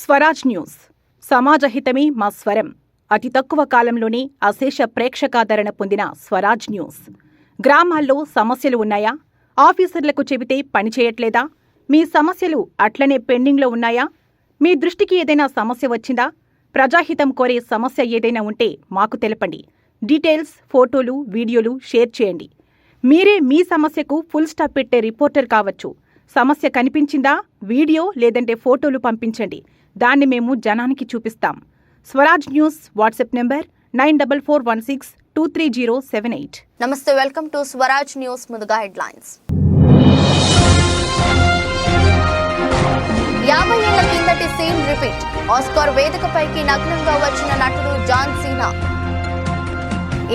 Swaraj news సమాజహితమే మా స్వరం. అతి తక్కువ కాలంలోనే అశేష ప్రేక్షకాదరణ పొందిన స్వరాజ్ న్యూస్. గ్రామాల్లో సమస్యలు ఉన్నాయా? ఆఫీసర్లకు చెబితే పనిచేయట్లేదా? మీ సమస్యలు అట్లనే పెండింగ్లో ఉన్నాయా? మీ దృష్టికి ఏదైనా సమస్య వచ్చిందా? ప్రజాహితం కోరే సమస్య ఏదైనా ఉంటే మాకు తెలపండి. డీటెయిల్స్, ఫోటోలు, వీడియోలు షేర్ చేయండి. మీరే మీ సమస్యకు ఫుల్ స్టాప్ పెట్టే రిపోర్టర్ కావచ్చు. సమస్య కనిపించిందా? వీడియో లేదంటే ఫోటోలు పంపించండి. దాన్ని మేము జనానికి చూపిస్తాం. Swaraj news WhatsApp number 9416230788. నమస్తే, వెల్కమ్ టు స్వరాజ్ న్యూస్. ముందుగా హెడ్లైన్స్. 50 ఏళ్ల కిందటి సీన్ రిపీట్. ఆస్కార్ వేదికపైకి నగ్నంగా వచ్చిన నటుడు జాన్ సీనా.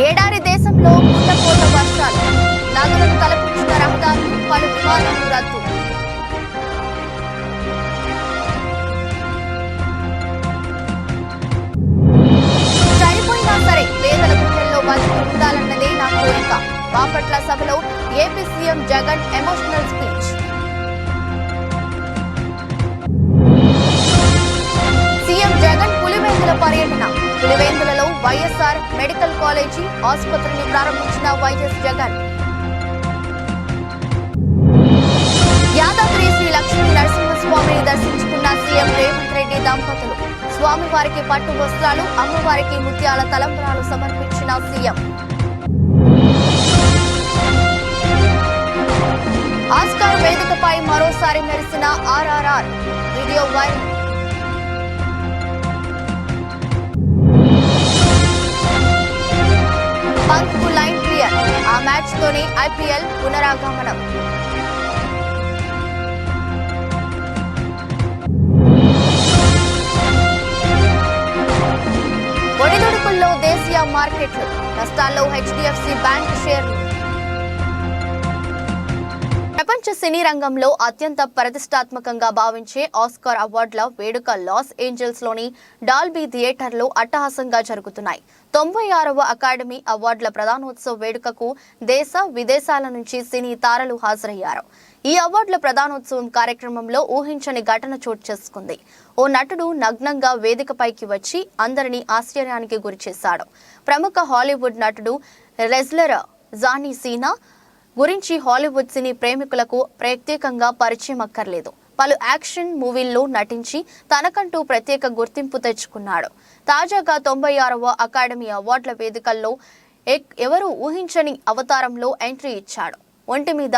ఏడారి దేశంలో కుండపోత వర్షాలు, నదులను తలపించిన రహదారులు, పలు విమానాలు రద్దు. చనిపోయినా సరే పేదల గుండెల్లో బతికి ఉండాలన్నదే నా కోరిక. బాపట్ల సభలో AP CM Jagan emotional speech. CM Jagan Pulivendula పర్యటన. పులివెందులలో వైఎస్ఆర్ మెడికల్ కాలేజీ ఆసుపత్రిని ప్రారంభించిన వైఎస్ జగన్. యాదాద్రి శ్రీ లక్ష్మీ నరసింహస్వామిని దర్శించుకున్న సీఎం రేవంత్ రెడ్డి దంపతులు. స్వామివారికి పట్టు వస్త్రాలు, అమ్మవారికి ముత్యాల తలంబ్రాలు సమర్పించిన సీఎం. ఆస్కార్ వేదికపై మరోసారి మెరిసిన ఆర్ఆర్ఆర్ వీడియో వైరల్. పంత్ కు లైన్ క్లియర్. ఆ మ్యాచ్ తోనే ఐపీఎల్ పునరాగమనం. ఒడిదుడుకుల్లో దేశీయ మార్కెట్లు, నష్టాల్లో హెచ్డిఎఫ్సి బ్యాంక్ షేర్లు. ప్రపంచ సినీ రంగంలో అత్యంత ప్రతిష్టాత్మకంగా భావించే ఆస్కార్ అవార్డుల వేడుక లాస్ ఏంజల్స్ లోని డాల్బీ థియేటర్లో అట్టహాసంగా జరుగుతున్నాయి. 96వ అకాడమీ అవార్డుల ప్రధానోత్సవ వేడుకకు దేశ విదేశాల నుంచి సినీ తారలు హాజరయ్యారు. ఈ అవార్డుల ప్రధానోత్సవం కార్యక్రమంలో ఊహించని ఘటన చోటు చేసుకుంది. ఓ నటుడు నగ్నంగా వేదికపైకి వచ్చి అందరినీ ఆశ్చర్యానికి గురిచేశాడు. ప్రముఖ హాలీవుడ్ నటుడు రెజ్లర్ జానీ సీనా గురించి హాలీవుడ్ సినీ ప్రేమికులకు ప్రత్యేకంగా పరిచయం అక్కర్లేదు. పలు యాక్షన్ మూవీల్లో నటించి తనకంటూ ప్రత్యేక గుర్తింపు తెచ్చుకున్నాడు. తాజాగా 96వ అకాడమీ అవార్డుల వేదికల్లో ఎవరు ఊహించని అవతారంలో ఎంట్రీ ఇచ్చాడు. ఒంటి మీద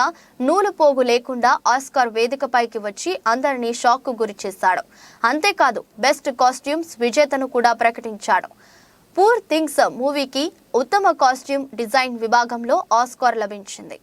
నూలు పోగు లేకుండా ఆస్కార్ వేదికపైకి వచ్చి అందరినీ షాక్ కు గురి చేశాడు. అంతేకాదు, బెస్ట్ కాస్ట్యూమ్స్ విజేతను కూడా ప్రకటించాడు. పూర్ థింగ్స్ మూవీకి ఉత్తమ కాస్ట్యూమ్ డిజైన్ విభాగంలో ఆస్కార్ లభించింది.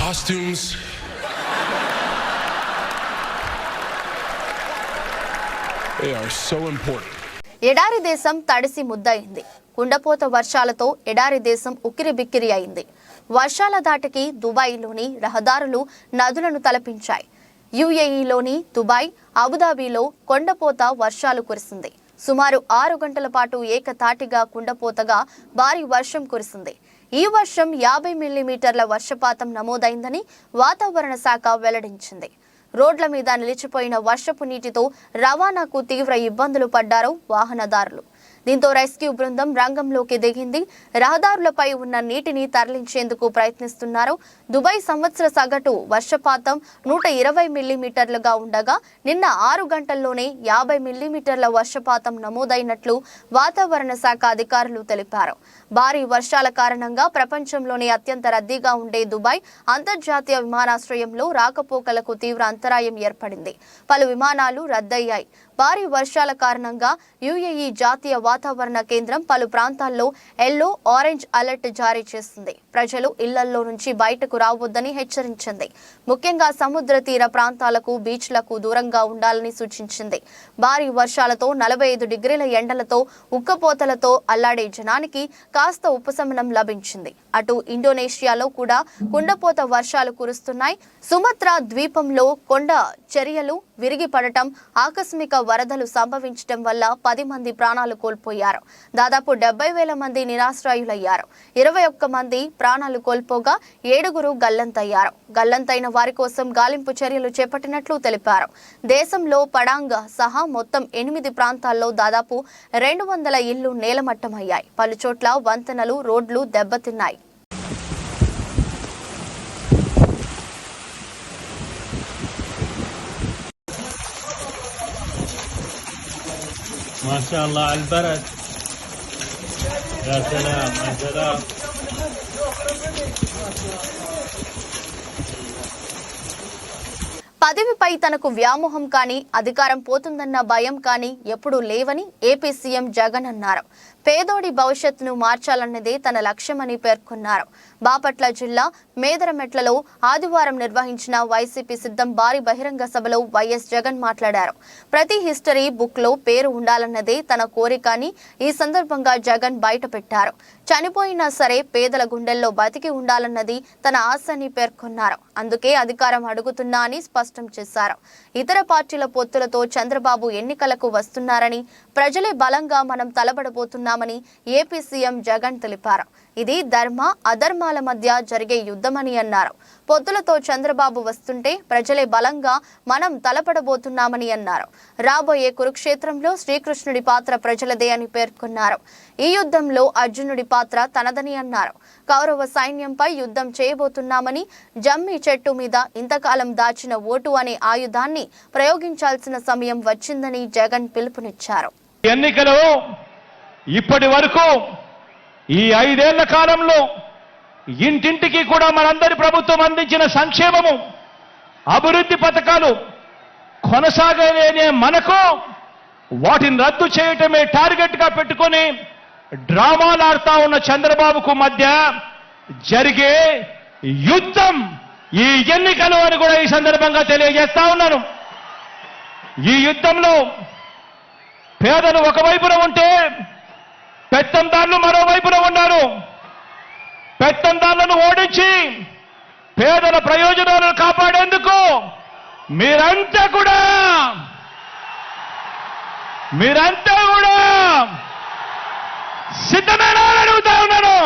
Costumes. They are so important. ఎడారి దేశం తడిసి ముద్దయింది. కుండపోత వర్షాలతో ఎడారి దేశం ఉక్కిరి బిక్కిరి అయింది. వర్షాల దాటికి దుబాయ్లోని రహదారులు నదులను తలపించాయి. యుఏఈలోని దుబాయ్, అబుదాబిలో కొండపోత వర్షాలు కురిసింది. సుమారు 6 గంటల పాటు ఏకతాటిగా కుండపోతగా భారీ వర్షం కురిసింది. ఈ వర్షం 50 మిల్లీమీటర్ల వర్షపాతం నమోదైందని వాతావరణ శాఖ వెల్లడించింది. రోడ్ల మీద నిలిచిపోయిన వర్షపు నీటితో రవాణాకు తీవ్ర ఇబ్బందులు పడ్డారు వాహనదారులు. దీంతో రెస్క్యూ బృందం రంగంలోకి దిగింది. రహదారులపై ఉన్న నీటిని తరలించేందుకు ప్రయత్నిస్తున్నారు. దుబాయ్ సంవత్సర సగటు వర్షపాతం 120 మిల్లీమీటర్లుగా ఉండగా నిన్న 6 గంటల్లోనే 50 మిల్లీమీటర్ల వర్షపాతం నమోదైనట్లు వాతావరణ శాఖ అధికారులు తెలిపారు. భారీ వర్షాల కారణంగా ప్రపంచంలోనే అత్యంత రద్దీగా ఉండే దుబాయ్ అంతర్జాతీయ విమానాశ్రయంలో రాకపోకలకు తీవ్ర అంతరాయం ఏర్పడింది. పలు విమానాలు రద్దయ్యాయి. భారీ వర్షాల కారణంగా యుఏఈ జాతీయ వాతావరణ కేంద్రం పలు ప్రాంతాల్లో ఎల్లో, ఆరెంజ్ అలర్ట్ జారీ చేసింది. ప్రజలు ఇళ్లల్లో నుంచి బయటకు రావద్దని హెచ్చరించింది. ముఖ్యంగా సముద్ర తీర ప్రాంతాలకు, బీచ్లకు దూరంగా ఉండాలని సూచించింది. భారీ వర్షాలతో 45 డిగ్రీల ఎండలతో, ఉక్కపోతలతో అల్లాడే జనానికి కాస్త ఉపశమనం లభించింది. అటు ఇండోనేషియాలో కూడా కుండపోత వర్షాలు కురుస్తున్నాయి. సుమత్రా ద్వీపంలో కొండ చర్యలు విరిగి పడటం, ఆకస్మిక వరదలు సంభవించడం వల్ల 10 మంది ప్రాణాలు కోల్పోయారు. దాదాపు 70,000 మంది నిరాశ్రయులయ్యారు. 21 మంది ప్రాణాలు కోల్పోగా 7 గల్లంతయ్యారు. గల్లంతైన వారి కోసం గాలింపు చర్యలు చేపట్టినట్లు తెలిపారు. దేశంలో పడాంగ్ సహా మొత్తం 8 ప్రాంతాల్లో దాదాపు 200 ఇళ్లు నేలమట్టమయ్యాయి. పలుచోట్ల వంతెనలు, రోడ్లు దెబ్బతిన్నాయి. ما شاء الله على البرد. يا سلام يا سلام. పదవిపై తనకు వ్యామోహం కానీ, అధికారం పోతుందన్న భయం కానీ ఎప్పుడూ లేవని ఏపీ సీఎం జగన్ అన్నారు. పేదోడి భవిష్యత్తును మార్చాలన్నదే తన లక్ష్యమని పేర్కొన్నారు. బాపట్ల జిల్లా మేదరమెట్లలో ఆదివారం నిర్వహించిన వైసీపీ సిద్ధం భారీ బహిరంగ సభలో వైఎస్ జగన్ మాట్లాడారు. ప్రతి హిస్టరీ బుక్ లో పేరు ఉండాలన్నదే తన కోరిక అని ఈ సందర్భంగా జగన్ బయటపెట్టారు. చనిపోయినా సరే పేదల గుండెల్లో బతికి ఉండాలన్నది తన ఆశ అని పేర్కొన్నారు. అందుకే అధికారం అడుగుతున్నా అని స్పష్టం చేశారు. ఇతర పార్టీల పొత్తులతో చంద్రబాబు ఎన్నికలకు వస్తున్నారని, ప్రజలే బలంగా మనం తలబడబోతున్నామని ఏపీ సీఎం జగన్ తెలిపారు. ఇది ధర్మ అధర్మాల మధ్య జరిగే యుద్ధమని అన్నారు. పొత్తులతో చంద్రబాబు వస్తుంటే ప్రజలే బలంగా మనం తలపడబోతున్నామని అన్నారు. రాబోయే కురుక్షేత్రంలో శ్రీకృష్ణుడి పాత్ర ప్రజలదే అని పేర్కొన్నారు. ఈ యుద్ధంలో అర్జునుడి పాత్ర తనదని అన్నారు. కౌరవ సైన్యంపై యుద్ధం చేయబోతున్నామని, జమ్మి చెట్టు మీద ఇంతకాలం దాచిన ఓటు అనే ఆయుధాన్ని ప్రయోగించాల్సిన సమయం వచ్చిందని జగన్ పిలుపునిచ్చారు. ఎన్నికలు ఇప్పటి వరకు ఈ 5 ఏళ్ల కాలంలో ఇంటింటికి కూడా మనందరి ప్రభుత్వం అందించిన సంక్షేమము, అభివృద్ధి పథకాలు కొనసాగలేనే మనకు వాటిని రద్దు చేయటమే టార్గెట్ గా పెట్టుకొని డ్రామాలు ఆడుతా ఉన్న చంద్రబాబుకు మధ్య జరిగే యుద్ధం ఈ ఎన్నికలు అని కూడా ఈ సందర్భంగా తెలియజేస్తా ఉన్నాను. ఈ యుద్ధంలో పేదలు ఒకవైపున ఉంటే పెత్తందారులు మరోవైపున ఉన్నారు. పెత్తందారులను ఓడించి పేదల ప్రయోజనాలను కాపాడేందుకు మీరంతా కూడా సిద్ధమేనా అని అడుగుతా ఉన్నాను.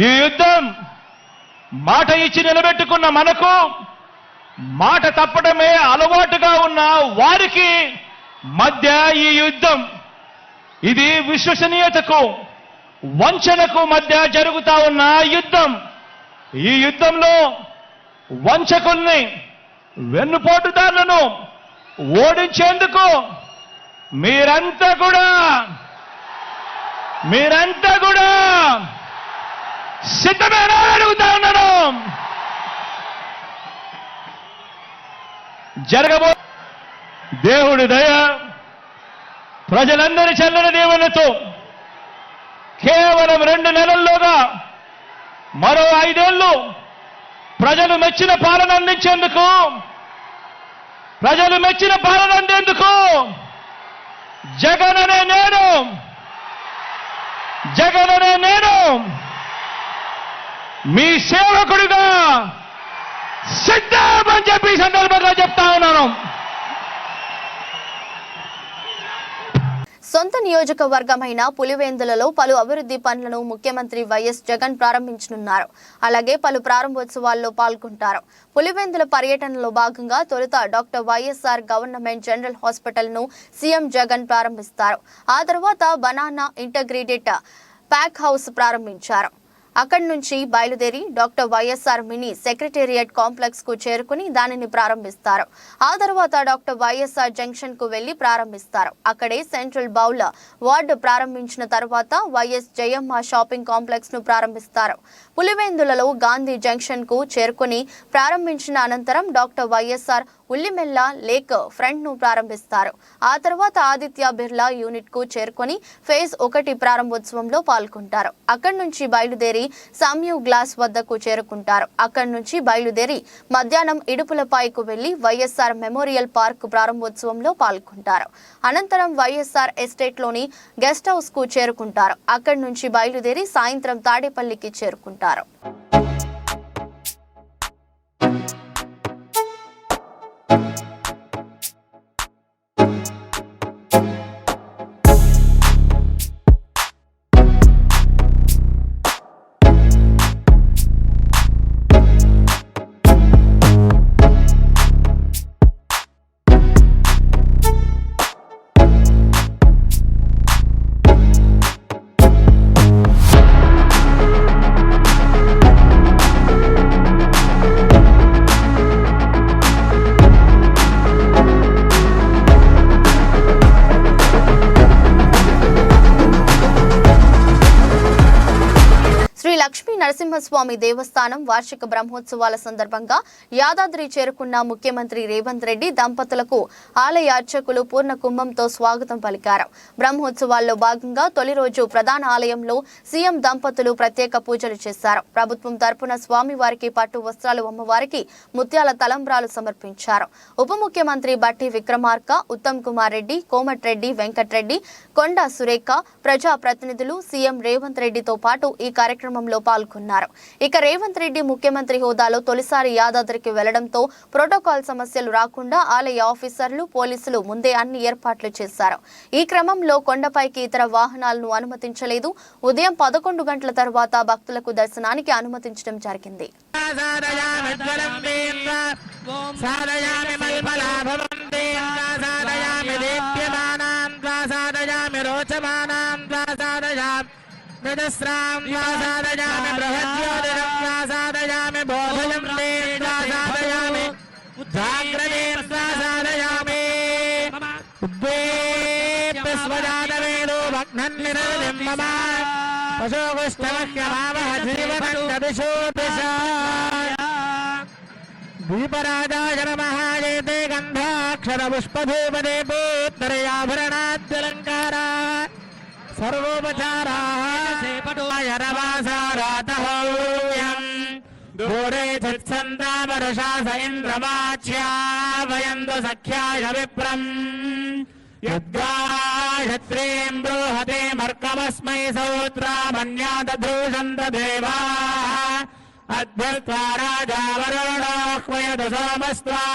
ఈ యుద్ధం మాట ఇచ్చి నిలబెట్టుకున్న మనకు మాట తప్పడమే అలవాటుగా ఉన్న వారికి మధ్య ఈ యుద్ధం, ఇది విశ్వసనీయతకు వంచనకు మధ్య జరుగుతా ఉన్న యుద్ధం. ఈ యుద్ధంలో వంచకుల్ని, వెన్నుపోటుదారులను ఓడించేందుకు మీరంతా కూడా సిద్ధమేనా అడుగుతా ఉన్నాను. జరగబో దేవుడి దయ, ప్రజలందరి చల్లని దీవెనతో కేవలం 2 నెలల్లోగా మరో 5 ఏళ్లు ప్రజలు మెచ్చిన పాలన అందించేందుకు, జగన్ అనే నేను మీ సేవకుడిగా సిద్ధమని చెప్పి ఈ సందర్భంగా చెప్తా ఉన్నాను. సొంత నియోజకవర్గమైన పులివెందులలో పలు అభివృద్ధి పనులను ముఖ్యమంత్రి వైఎస్ జగన్ ప్రారంభించనున్నారు. అలాగే పలు ప్రారంభోత్సవాల్లో పాల్గొంటారు. పులివెందుల పర్యటనలో భాగంగా తొలుత doctor YSR government general hospital ను సీఎం జగన్ ప్రారంభిస్తారు. ఆ తర్వాత బనానా ఇంటగ్రేటెడ్ ప్యాక్ హౌస్ ప్రారంభించారు. అక్కడి నుంచి బయలుదేరి doctor YSR mini secretariat complex కు చేరుకుని దానిని ప్రారంభిస్తారు. ఆ తర్వాత డాక్టర్ వైఎస్ఆర్ జంక్షన్ కు వెళ్లి ప్రారంభిస్తారు. అక్కడే సెంట్రల్ బౌల్ వార్డు ప్రారంభించిన తర్వాత వైఎస్ జయమ్మ షాపింగ్ కాంప్లెక్స్ ను ప్రారంభిస్తారు. పులివెందులలో గాంధీ జంక్షన్ కు చేరుకుని ప్రారంభించిన అనంతరం డాక్టర్ వైఎస్ఆర్ ఉల్లిమెల్ల లేక్ ఫ్రంట్ ను ప్రారంభిస్తారు. ఆ తర్వాత ఆదిత్య బిర్లా యూనిట్ కు చేరుకొని ఫేజ్ 1 ప్రారంభోత్సవంలో పాల్గొంటారు. అక్కడి నుంచి బయలుదేరి సామ్యూ గ్లాస్ వద్దకు చేరుకుంటారు. అక్కడి నుంచి బయలుదేరి మధ్యాహ్నం ఇడుపులపాయకు వెళ్లి వైఎస్ఆర్ మెమోరియల్ పార్క్ ప్రారంభోత్సవంలో పాల్గొంటారు. అనంతరం వైఎస్ఆర్ ఎస్టేట్ లోని గెస్ట్ హౌస్ కు చేరుకుంటారు. అక్కడి నుంచి బయలుదేరి సాయంత్రం తాడేపల్లికి చేరుకుంటారు. లక్ష్మీ నరసింహస్వామి దేవస్థానం వార్షిక బ్రహ్మోత్సవాల సందర్భంగా యాదాద్రి చేరుకున్న ముఖ్యమంత్రి రేవంత్ రెడ్డి దంపతులకు ఆలయ అర్చకులు పూర్ణ కుంభంతో స్వాగతం పలికారు. బ్రహ్మోత్సవాల్లో భాగంగా తొలి రోజు ప్రధాన ఆలయంలో సీఎం దంపతులు ప్రత్యేక పూజలు చేశారు. ప్రభుత్వం తరపున స్వామివారికి పట్టు వస్త్రాలు, అమ్మవారికి ముత్యాల తలంబ్రాలు సమర్పించారు. ఉప ముఖ్యమంత్రి బట్టి విక్రమార్క, ఉత్తమ్ కుమార్ రెడ్డి, కోమటిరెడ్డి వెంకటరెడ్డి, కొండ సురేఖ, ప్రజా ప్రతినిధులు సీఎం రేవంత్ రెడ్డితో పాటు ఈ కార్యక్రమంలో పాల్గొన్నారు. ఇక రేవంత్ రెడ్డి ముఖ్యమంత్రి హోదాలో తొలిసారి యాదాద్రికి వెళ్లడంతో ప్రోటోకాల్ సమస్యలు రాకుండా ఆలయ ఆఫీసర్లు, పోలీసులు ముందే అన్ని ఏర్పాట్లు చేశారు. ఈ క్రమంలో కొండపైకి ఇతర వాహనాలను అనుమతించలేదు. ఉదయం 11 గంటల తర్వాత భక్తులకు దర్శనానికి అనుమతించడం జరిగింది. निदस्रां वासादयामि बृहद्योतिरं वासादयामि बोधयं दें वासादयामि जाग्रतीं वासादयामि उद्वेप्यस्वजातवेदो भग्नं निरतिं मम पशुकुष्ठमह्यमावह जीवकण्डदिशोऽपिशाय दीपराजाय नमः एते गन्धाक्षरपुष्पधूपदीपोत्तरयाभरणाद्यलङ्कारा सर्वोपचाराः दूरे चित्सन्तामरुषा स इन्द्रमाच्या वयन्तु सख्याय विप्रम् यद्गायत्रीं बृहते मर्कमस्मै सौत्रामन्यादधूषन्त देवाः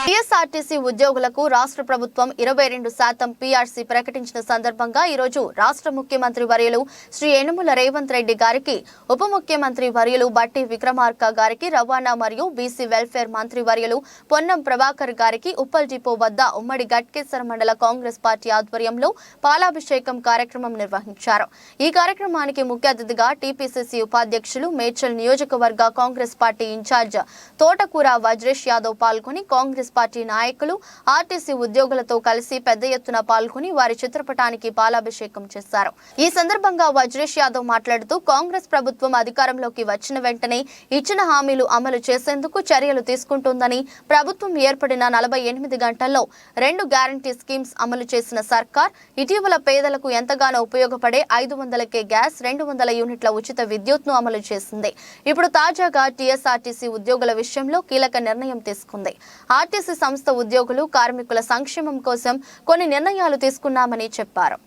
టీఎస్ఆర్టీసీ ఉద్యోగులకు రాష్ట్ర ప్రభుత్వం 22% పీఆర్సీ ప్రకటించిన సందర్భంగా ఈ రోజు రాష్ట్ర ముఖ్యమంత్రి వర్యులు శ్రీ యనుమల రేవంత్ రెడ్డి గారికి, ఉప ముఖ్యమంత్రి వర్యులు బట్టి విక్రమార్క గారికి, రవాణా మరియు బీసీ వెల్ఫేర్ మంత్రి వర్యులు పొన్నం ప్రభాకర్ గారికి ఉప్పల్ డిపో వద్ద ఉమ్మడి గట్కేసర్ మండల కాంగ్రెస్ పార్టీ ఆధ్వర్యంలో పాలాభిషేకం కార్యక్రమం నిర్వహించారు. ఈ కార్యక్రమానికి ముఖ్య అతిథిగా టీపీసీసీ ఉపాధ్యక్షులు, మేడ్చల్ నియోజకవర్గ కాంగ్రెస్ పార్టీ ఇన్ఛార్జ్ తోటకూర వజ్రేష్ యాదవ్ పాల్గొని కాంగ్రెస్ పార్టీ నాయకులు, ఆర్టీసీ ఉద్యోగులతో కలిసి పెద్ద ఎత్తున పాల్గొని వారి చిత్రపటానికి పాలాభిషేకం చేశారు. ఈ సందర్భంగా వజ్రేష్ యాదవ్ మాట్లాడుతూ కాంగ్రెస్ ప్రభుత్వం అధికారంలోకి వచ్చిన వెంటనే ఇచ్చిన హామీలు అమలు చేసేందుకు చర్యలు తీసుకుంటుందని, ప్రభుత్వం ఏర్పడిన 48 గంటల్లో 2 గ్యారంటీ స్కీమ్స్ అమలు చేసిన సర్కార్ ఇటీవల పేదలకు ఎంతగానో ఉపయోగపడే 500కే గ్యాస్, 200 యూనిట్ల ఉచిత విద్యుత్ను అమలు చేసింది. ఇప్పుడు తాజాగా టీఎస్ఆర్టీసీ ఉద్యోగుల విషయంలో కీలక నిర్ణయం తీసుకుంది. ఆర్టీసీ సంస్థ ఉద్యోగులు, కార్మికుల సంక్షేమం కోసం కొన్ని నిర్ణయాలు తీసుకున్నామని చెప్పారు.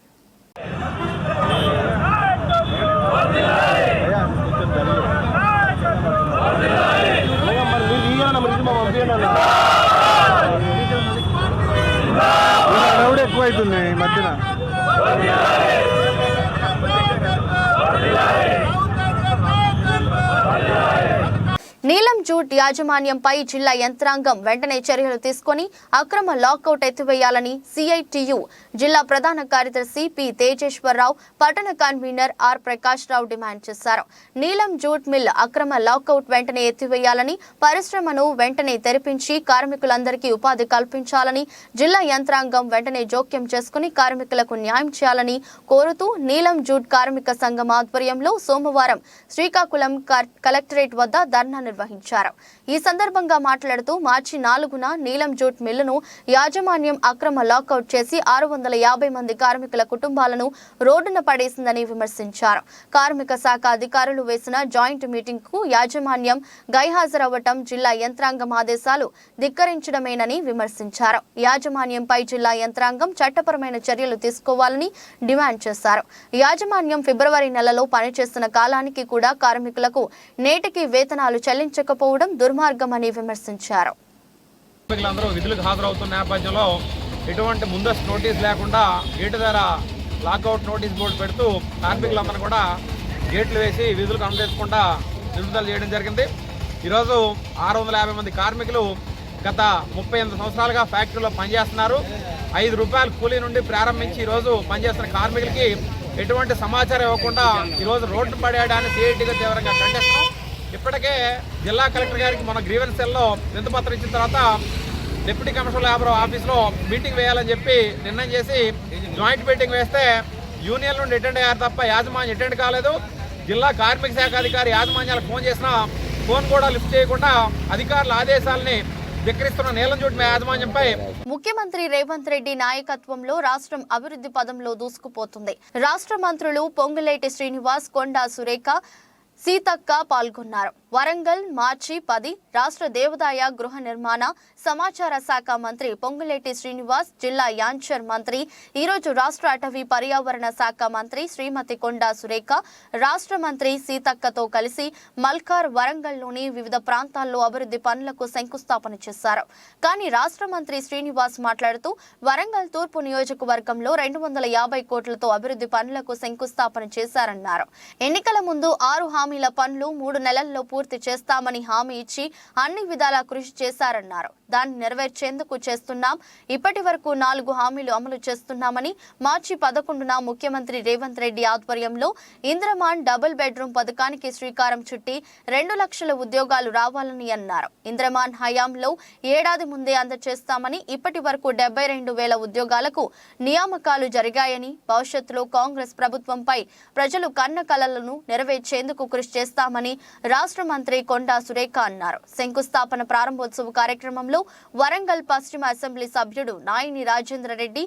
ఎక్కువైతుంది ఈ మధ్యన. నీలం జూట్ యాజమాన్యంపై జిల్లా యంత్రాంగం వెంటనే చర్యలు తీసుకుని అక్రమ లాకౌట్ ఎత్తివేయాలని సిఐటియు జిల్లా ప్రధాన కార్యదర్శి పి తేజేశ్వరరావు, పట్టణ convener R Prakash Rao demand చేశారు. నీలం జూట్ మిల్ అక్రమ లాకౌట్ వెంటనే ఎత్తివేయాలని, పరిశ్రమను వెంటనే తెరిపించి కార్మికులందరికీ ఉపాధి కల్పించాలని, జిల్లా యంత్రాంగం వెంటనే జోక్యం చేసుకుని కార్మికులకు న్యాయం చేయాలని కోరుతూ నీలం జూట్ కార్మిక సంఘం ఆధ్వర్యంలో సోమవారం శ్రీకాకుళం కలెక్టరేట్ వద్ద ధర్నా నిర్వహించారు. ఈ సందర్భంగా మాట్లాడుతూ మార్చి 4న నీలం జూట్ మిల్లును యాజమాన్యం అక్రమ లాకౌట్ చేసి 650 మంది కార్మికుల కుటుంబాలను రోడ్డున పడేసిందని విమర్శించారు. కార్మిక శాఖ అధికారులు వేసిన జాయింట్ మీటింగ్ కు యాజమాన్యం గైహాజరవ్వటం జిల్లా యంత్రాంగం ఆదేశాలు ధిక్కరించడమేనని విమర్శించారు. యాజమాన్యంపై జిల్లా యంత్రాంగం చట్టపరమైన చర్యలు తీసుకోవాలని డిమాండ్ చేశారు. యాజమాన్యం ఫిబ్రవరి నెలలో పనిచేస్తున్న కాలానికి కూడా కార్మికులకు నేటికి వేతనాలు చెల్లించకపోవడం దుర్మార్గమని విమర్శించారు. కార్మికులందరూ విధులకు హాజరవుతున్న నేపథ్యంలో ఎటువంటి ముందస్తు నోటీస్ లేకుండా గేటు ధర లాకౌట్ నోటీస్ బోర్డు పెడుతూ కార్మికులందరూ కూడా గేట్లు వేసి విధులకు అనుమతించకుండా నిలుపుదల చేయడం జరిగింది. ఈరోజు 650 మంది కార్మికులు గత 38 సంవత్సరాలుగా ఫ్యాక్టరీలో పనిచేస్తున్నారు. 5 రూపాయల కూలీ నుండి ప్రారంభించి ఈరోజు పనిచేస్తున్న కార్మికులకి ఎటువంటి సమాచారం ఇవ్వకుండా ఈరోజు రోడ్డు పడేయడాన్ని సిఐటిగా తీవ్రంగా ఖండిస్తున్నాం. ఇప్పటికే జిల్లా కలెక్టర్ గారికి మన గ్రీవెన్స్ సెల్లో వినతిపత్రం ఇచ్చిన తర్వాత డిప్యూటీ కమిషనర్ లేబర్ ఆఫీస్లో మీటింగ్ వేయాలని చెప్పి నిర్ణయం చేసి జాయింట్ మీటింగ్ వేస్తే యూనియన్ నుండి అటెండ్ అయ్యారు తప్ప యాజమాన్యం అటెండ్ కాలేదు. జిల్లా కార్మిక శాఖ అధికారి యాజమాన్యాలకు ఫోన్ చేసినా ఫోన్ కూడా లిఫ్ట్ చేయకుండా అధికారుల ఆదేశాలని ధిక్కరిస్తున్న నీలం జూట్ యాజమాన్యంపై ముఖ్యమంత్రి రేవంత్ రెడ్డి నాయకత్వంలో రాష్ట్రం అభివృద్ధి పదంలో దూసుకుపోతుంది. రాష్ట్ర మంత్రులు పొంగులేటి శ్రీనివాస్, కొండా సురేఖ, సీతక్క పాల్గొన్నారు. వరంగల్ మార్చి 10 రాష్ట్ర దేవాదాయ గృహ నిర్మాణ సమాచార శాఖ మంత్రి పొంగులేటి శ్రీనివాస్, జిల్లా యాంచర్ మంత్రి, ఈరోజు రాష్ట్ర అటవీ పర్యావరణ శాఖ మంత్రి శ్రీమతి కొండా సురేఖ, రాష్ట్ర మంత్రి సీతక్కతో కలిసి మల్కార్, వరంగల్లోని వివిధ ప్రాంతాల్లో అభివృద్ధి పనులకు శంకుస్థాపన చేశారు. కానీ రాష్ట్ర మంత్రి శ్రీనివాస్ మాట్లాడుతూ వరంగల్ తూర్పు నియోజకవర్గంలో 250 కోట్లతో అభివృద్ధి పనులకు శంకుస్థాపన చేశారన్నారు. ఎన్నికల ముందు 6 హామీల పనులు 3 నెలల్లో పూర్తి చేస్తామని హామీ ఇచ్చి అన్ని విధాలా కృషి చేశారన్నారు. దాన్ని నెరవేర్చేందుకు చేస్తున్నాం. ఇప్పటి వరకు 4 హామీలు అమలు చేస్తున్నామని, మార్చి 11న ముఖ్యమంత్రి రేవంత్ రెడ్డి ఆధ్వర్యంలో ఇంద్రమాన్ డబుల్ బెడ్రూమ్ పథకానికి శ్రీకారం చుట్టి 2 లక్షల ఉద్యోగాలు రావాలని అన్నారు. ఇంద్రమాన్ హయాంలో ఏడాది ముందే అందజేస్తామని, ఇప్పటి వరకు 72,000 ఉద్యోగాలకు నియామకాలు జరిగాయని, భవిష్యత్తులో కాంగ్రెస్ ప్రభుత్వంపై ప్రజలు కన్న కలలను నెరవేర్చేందుకు కృషి చేస్తామని రాష్ట్ర మంత్రి కొండా సురేఖ అన్నారు. శంకుస్థాపన ప్రారంభోత్సవ కార్యక్రమంలో వరంగల్ పశ్చిమ అసెంబ్లీ సభ్యుడు నాయిని రాజేంద్ర రెడ్డి,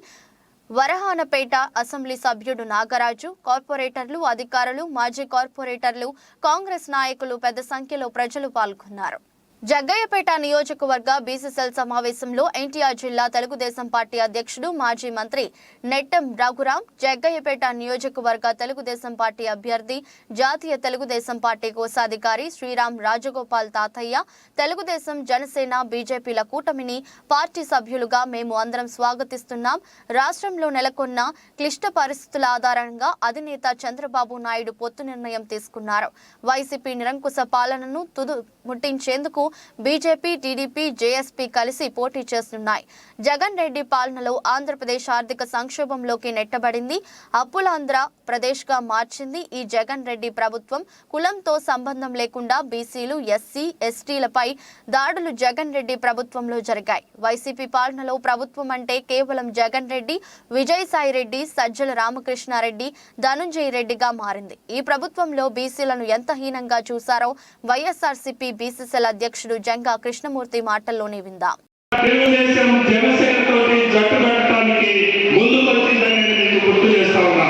వరహానపేట అసెంబ్లీ సభ్యుడు నాగరాజు, కార్పొరేటర్లు, అధికారులు, మాజీ కార్పొరేటర్లు, కాంగ్రెస్ నాయకులు పెద్ద సంఖ్యలో ప్రజలు పాల్గొన్నారు. జగ్గయ్యపేట నియోజకవర్గ బీసీసీఎల్ సమావేశంలో ఎన్టీఆర్ జిల్లా తెలుగుదేశం పార్టీ అధ్యక్షుడు, మాజీ మంత్రి నెట్టెం రఘురాం, జగ్గయ్యపేట నియోజకవర్గ తెలుగుదేశం పార్టీ అభ్యర్థి, జాతీయ తెలుగుదేశం పార్టీ కోశాధికారి శ్రీరామ్ రాజగోపాల్ తాతయ్య, తెలుగుదేశం, జనసేన, బీజేపీల కూటమిని పార్టీ సభ్యులుగా మేము అందరం స్వాగతిస్తున్నాం. రాష్ట్రంలో నెలకొన్న క్లిష్ట పరిస్థితుల ఆధారంగా అధినేత చంద్రబాబు నాయుడు పొత్తు నిర్ణయం తీసుకున్నారు. వైసీపీ నిరంకుశ పాలనను తుది ముట్టించేందుకు బీజేపీ, టీడీపీ, జేఎస్పీ కలిసి పోటీ చేస్తున్నాయి. జగన్ రెడ్డి పాలనలో ఆంధ్రప్రదేశ్ ఆర్థిక సంక్షోభంలోకి నెట్టబడింది. అప్పులాంధ్ర ప్రదేశ్గా మార్చింది. ఈ జగన్ రెడ్డి ప్రభుత్వం కులంతో సంబంధం లేకుండా బీసీలు, ఎస్సీ, ఎస్టీలపై దాడులు జగన్ రెడ్డి ప్రభుత్వంలో జరిగాయి. వైసీపీ పాలనలో ప్రభుత్వం అంటే కేవలం జగన్ రెడ్డి, విజయసాయి రెడ్డి, సజ్జల రామకృష్ణారెడ్డి, ధనుంజయ రెడ్డిగా మారింది. ఈ ప్రభుత్వంలో బీసీలను ఎంత హీనంగా చూశారో వైఎస్ఆర్సీపీ బీసీసీఎల్ అధ్యక్షుడు జంగా కృష్ణమూర్తి మాటల్లోనే విందాం. తెలుగుదేశం జనసేనతో జట్టు కట్టడానికి ముందుకొచ్చిందని మీకు గుర్తు చేస్తా ఉన్నా.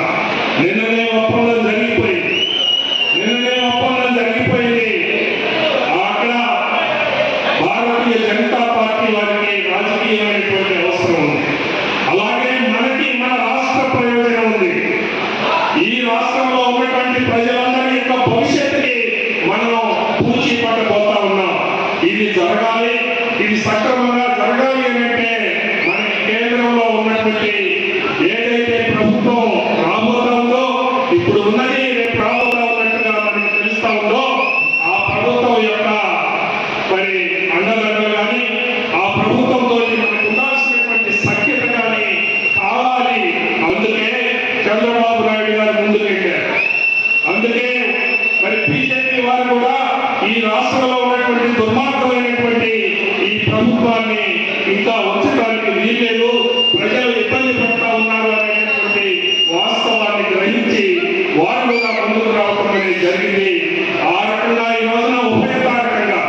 నిన్ననే ఒప్పందం జరిగిపోయింది. అక్కడ భారతీయ జనతా పార్టీ వారికి రాజకీయమైనటువంటి అవసరం ఉంది. అలాగే మనకి మన రాష్ట్ర ప్రయోజనం ఉంది. ఈ రాష్ట్రంలో ఉన్నటువంటి ప్రజలందరి యొక్క భవిష్యత్తుకి మనం పూచి పట్టబోతా ఉన్నాం. ఇది జరగాలి, ఇది సక్రమంగా జరగాలి అంటే మనకి కేంద్రంలో ఉన్నటువంటి ఏదైతే ప్రభుత్వం రాబోతా ఉందో, ఇప్పుడు ఉన్నది రేపు రాబోతా ఉన్నట్టుగా మనకి తెలుస్తా ఉందో, ఆ ప్రభుత్వం యొక్క మరి అండదండలు కానీ, ఆ ప్రభుత్వంతో మనకు ఉండాల్సినటువంటి సఖ్యత కానీ కావాలి. అందుకే చంద్రబాబు నాయుడు గారు ముందుకెళ్ళారు. అందుకే మరి బీజేపీ వారు కూడా ఈ రాష్ట్రంలో ఉన్నటువంటి దుర్మార్గమైనటువంటి ఈ ప్రభుత్వాన్ని ఇంకా ఉంచడానికి వీల్లేదు, ప్రజలు ఇబ్బంది పడుతూ ఉన్నారు అనేటువంటి వాస్తవాన్ని గ్రహించి వారు కూడా ముందుకు రావడం అనేది జరిగింది. ఆ రకంగా ఈ రోజున ఉభయతారకంగా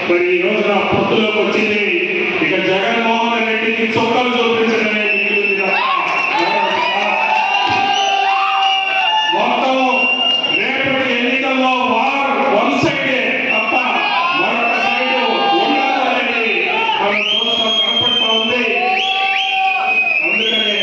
మరి ఈ రోజున పొత్తులోకి వచ్చింది. ఇక జగన్మోహన్ రెడ్డికి చొక్కలు చూపించడమే మిగిలింది తప్ప మొత్తం రేపటి ఎన్నికల్లో వన్ సైడే తప్ప మరొక సైడ్ ఉండదని మనం చూస్తాం, కనపడతా ఉంది. అందుకనే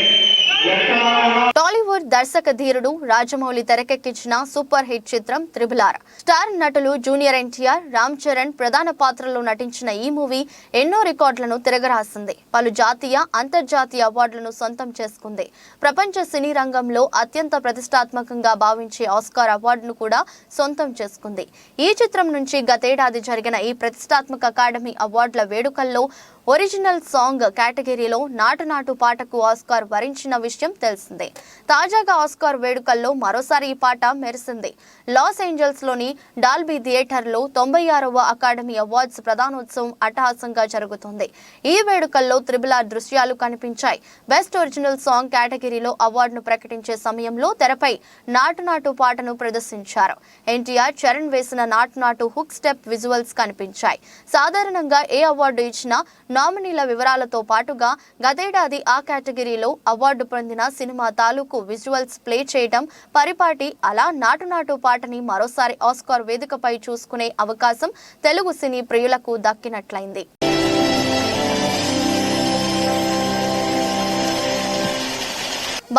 టాలీవుడ్ దర్శక ధీరుడు రాజమౌళి తెరకెక్కించిన సూపర్ హిట్ చిత్రం RRR. స్టార్ నటులు జూనియర్ ఎన్టీఆర్, రామ్ చరణ్ ప్రధాన పాత్రల్లో నటించిన ఈ మూవీ ఎన్నో రికార్డులను తిరగరాసింది. పలు జాతీయ, అంతర్జాతీయ అవార్డులను సొంతం చేసుకుంది. ప్రపంచ సినీ రంగంలో అత్యంత ప్రతిష్టాత్మకంగా భావించే ఆస్కార్ అవార్డును కూడా సొంతం చేసుకుంది. ఈ చిత్రం నుంచి గతేడాది జరిగిన ఈ ప్రతిష్టాత్మక అకాడమీ అవార్డుల వేడుకల్లో ఒరిజినల్ సాంగ్ కేటగిరీలో నాటు నాటు పాటకు ఆస్కార్ వరించిన విషయం తెలిసిందే. తాజాగా ఆస్కార్ వేడుకల్లో మరోసారి ఈ పాట మెరిసింది. లాస్ ఏంజల్స్ లోని డాల్బీ థియేటర్లో 96వ అకాడమీ అవార్డ్స్ ప్రధానోత్సవం అట్టహాసంగా జరుగుతుంది. ఈ వేడుకల్లో RRR దృశ్యాలు కనిపించాయి. బెస్ట్ ఒరిజినల్ సాంగ్ కేటగిరీలో అవార్డును ప్రకటించే సమయంలో తెరపై నాటు నాటు పాటను ప్రదర్శించారు. ఎన్టీఆర్, చరణ్ వేసిన నాటు నాటు హుక్ స్టెప్ విజువల్స్ కనిపించాయి. సాధారణంగా ఏ అవార్డు ఇచ్చినా నామినీల వివరాలతో పాటుగా గతేడాది ఆ కేటగిరీలో అవార్డు పొందిన సినిమా తాలూకు విజువల్స్ ప్లే చేయడం పరిపాటి. అలా నాటు నాటు పాటని మరోసారి ఆస్కార్ వేదికపై చూసుకునే అవకాశం తెలుగు సినీ ప్రియులకు దక్కినట్లయింది.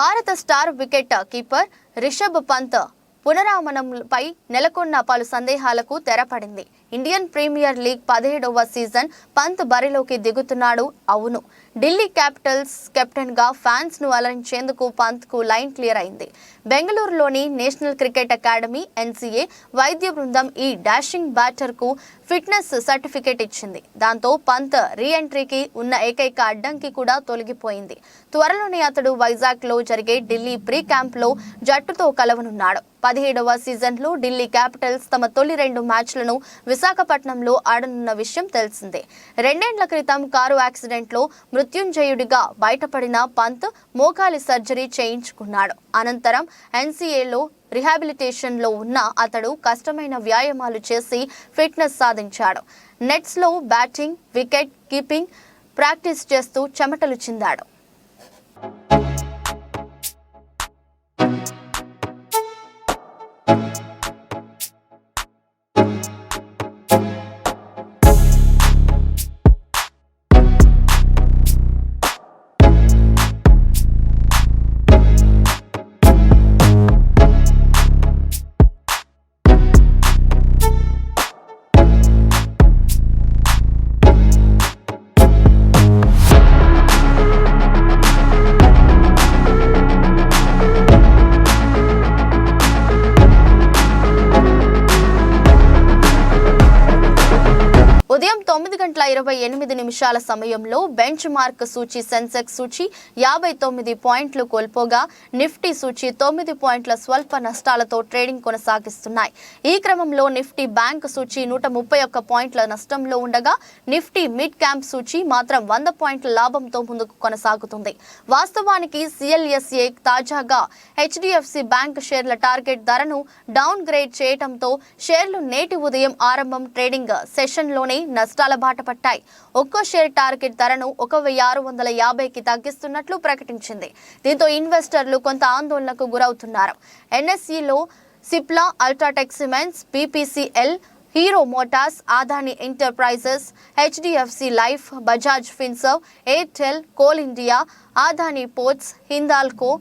భారత star wicket keeper Rishabh Pant పునరాగమనంపై నెలకొన్న పలు సందేహాలకు తెరపడింది. ఇండియన్ ప్రీమియర్ లీగ్ 17వ సీజన్ పంత్ బరిలోకి దిగుతున్నాడు. అవును, ఢిల్లీ క్యాపిటల్స్ కెప్టెన్ గా ఫ్యాన్స్ ను అలరించేందుకు పంత్ కు లైన్ క్లియర్ అయింది. బెంగళూరులోని నేషనల్ క్రికెట్ అకాడమీ NCA వైద్య బృందం ఈ డాషింగ్ బ్యాటర్ కు ఫిట్నెస్ సర్టిఫికేట్ ఇచ్చింది. దాంతో పంత్ రీ ఎంట్రీకి ఉన్న ఏకైక అడ్డంకి కూడా తొలగిపోయింది. త్వరలోనే అతడు వైజాగ్ లో జరిగే ఢిల్లీ ప్రీ క్యాంప్ లో జట్టుతో కలవనున్నాడు. 17వ సీజన్ లో ఢిల్లీ క్యాపిటల్స్ తమ తొలి 2 మ్యాచ్లను విశాఖపట్నంలో ఆడనున్న విషయం తెలిసిందే. 2 ఏళ్ల క్రితం కారు యాక్సిడెంట్ లో మృత్యుంజయుడిగా బయటపడిన పంత్ మోకాలి సర్జరీ చేయించుకున్నాడు. అనంతరం NCAలో రిహాబిలిటేషన్ లో ఉన్న అతడు కష్టమైన వ్యాయామాలు చేసి ఫిట్నెస్ సాధించాడు. నెట్స్ లో బ్యాటింగ్, వికెట్ కీపింగ్ ప్రాక్టీస్ చేస్తూ చెమటలు చిందాడు. ఉదయం 9:28 సమయంలో బెంచ్ మార్క్ సూచి సెన్సెక్స్ సూచి 59 పాయింట్లు కోల్పోగా నిఫ్టీ సూచి 9 పాయింట్ల స్వల్ప నష్టాలతో ట్రేడింగ్ కొనసాగిస్తున్నాయి. ఈ క్రమంలో నిఫ్టీ బ్యాంక్ సూచి 131 పాయింట్ల నష్టంలో ఉండగా నిఫ్టీ మిడ్ క్యాప్ సూచి మాత్రం 100 పాయింట్ల లాభంతో ముందుకు కొనసాగుతుంది. వాస్తవానికి CLSA తాజాగా HDFC బ్యాంక్ షేర్ల టార్గెట్ ధరను డౌన్ గ్రేడ్ చేయడంతో షేర్లు నేటి ఉదయం ఆరంభం ట్రేడింగ్ సెషన్లోనే నష్టాల బాట పట్టాయి. ఒక్కో షేర్ టార్గెట్ ధరను 1650కి తగ్గిస్తున్నట్లు ప్రకటించింది. దీంతో ఇన్వెస్టర్లు కొంత ఆందోళనకు గురవుతున్నారు. NSEలో Cipla, UltraTech cements, BPCL, Hero motors, Adani enterprises, HDFC life, Bajaj Finserv, Airtel, coal India, Adani ports, Hindalco,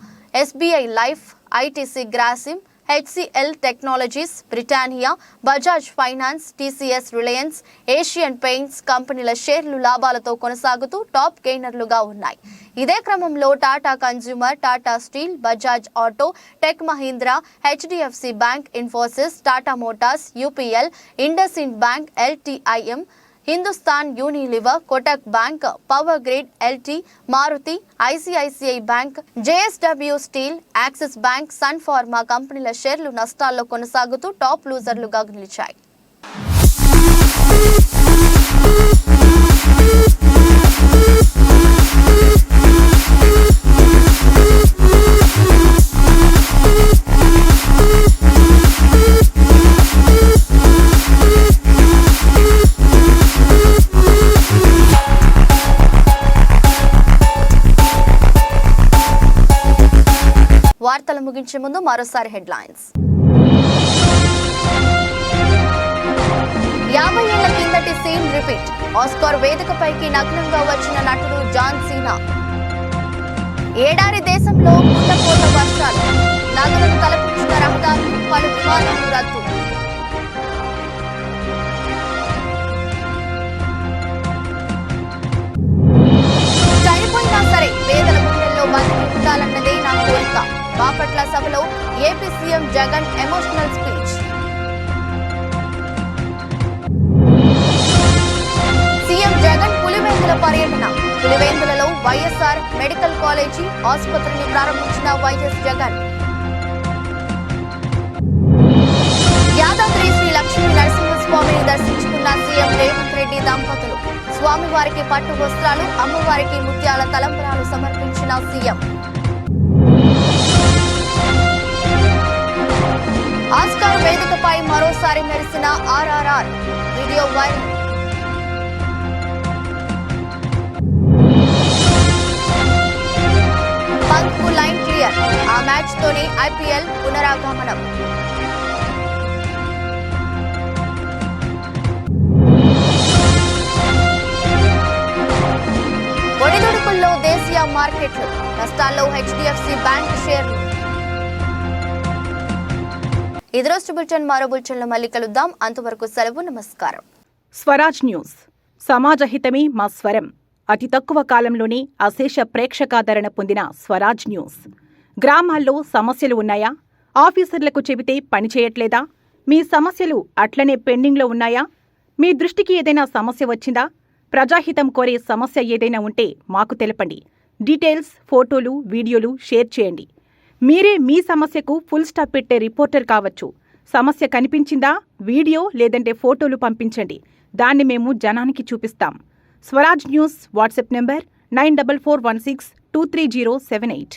SBI life, ITC Grasim, HCL technologies, Britannia, Bajaj finance, TCS Reliance, Asian paints కంపెనీల షేర్లు లాభాలతో కొనసాగుతూ టాప్ గెయినర్లుగా ఉన్నాయి. ఇదే క్రమంలో Tata consumer, Tata steel, Bajaj auto, tech Mahindra, HDFC bank, Infosys, Tata motors, UPL, IndusInd bank, LTIM, Hindustan Unilever, Kotak bank, power grid, LT, Maruti, ICICI bank, JSW steel, Axis bank, Sun Pharma కంపెనీల షేర్లు నష్టాల్లో కొనసాగుతూ టాప్ లూజర్లుగా నిలిచాయి. ముగించే ముందు మరోసారి హెడ్లైన్స్. 50 ఏళ్ల కిందటి సీన్ రిపీట్. ఆస్కార్ వేదికపైకి నగ్నంగా వచ్చిన నటుడు జాన్ సీనా. ఏడారి దేశంలో కుండపోత వర్షాలు. నగలను తలపించిన రహదారులు, పలు విమానాలు రద్దు. చనిపోయినా సరే పేదల గుండెల్లో బతికి ఉండాలన్నదే నా కోరిక. బాపట్ల సభలో AP CM Jagan emotional speech. CM Jagan Pulivendula పర్యటన. పులివెందులలో వైఎస్ఆర్ మెడికల్ కాలేజీ ఆసుపత్రిని ప్రారంభించిన వైఎస్ జగన్. యాదాద్రి శ్రీ లక్ష్మీ నరసింహస్వామిని దర్శించుకున్న సీఎం రేవంత్ రెడ్డి దంపతులు. స్వామివారికి పట్టు వస్త్రాలు, అమ్మవారికి ముత్యాల తలంబరాలు సమర్పించిన సీఎం. ఆస్కార్ వేదికపై మరోసారి మెరిసిన ఆర్ఆర్ఆర్. Video viral. పంత్ కు లైన్ క్లియర్. ఆ మ్యాచ్ తోనే ఐపీఎల్ పునరాగమనం. ఒడిదుడుకుల్లో దేశీయ మార్కెట్లు. నష్టాల్లో హెచ్డిఎఫ్సి బ్యాంక్ షేర్లు. ఇది రోజు బులెటిన్. మరో బులెటిన్లో మళ్ళీ కలుద్దాం. అంతవరకు సెలవు. నమస్కారం. స్వరాజ్ న్యూస్. సమాజహితమే మా స్వరం. అతి తక్కువ కాలంలోనే అశేష ప్రేక్షకాదరణ పొందిన స్వరాజ్ న్యూస్. గ్రామాల్లో సమస్యలు ఉన్నాయా? ఆఫీసర్లకు చెబితే పనిచేయట్లేదా? మీ సమస్యలు అట్లనే పెండింగ్లో ఉన్నాయా? మీ దృష్టికి ఏదైనా సమస్య వచ్చిందా? ప్రజాహితం కోరే సమస్య ఏదైనా ఉంటే మాకు తెలపండి. డీటెయిల్స్, ఫోటోలు, వీడియోలు షేర్ చేయండి. మీరే మీ సమస్యకు ఫుల్ స్టాప్ పెట్టే రిపోర్టర్ కావచ్చు. సమస్య కనిపించిందా? వీడియో లేదంటే ఫోటోలు పంపించండి. దాన్ని మేము జనానికి చూపిస్తాం. Swaraj news WhatsApp number 9441623078.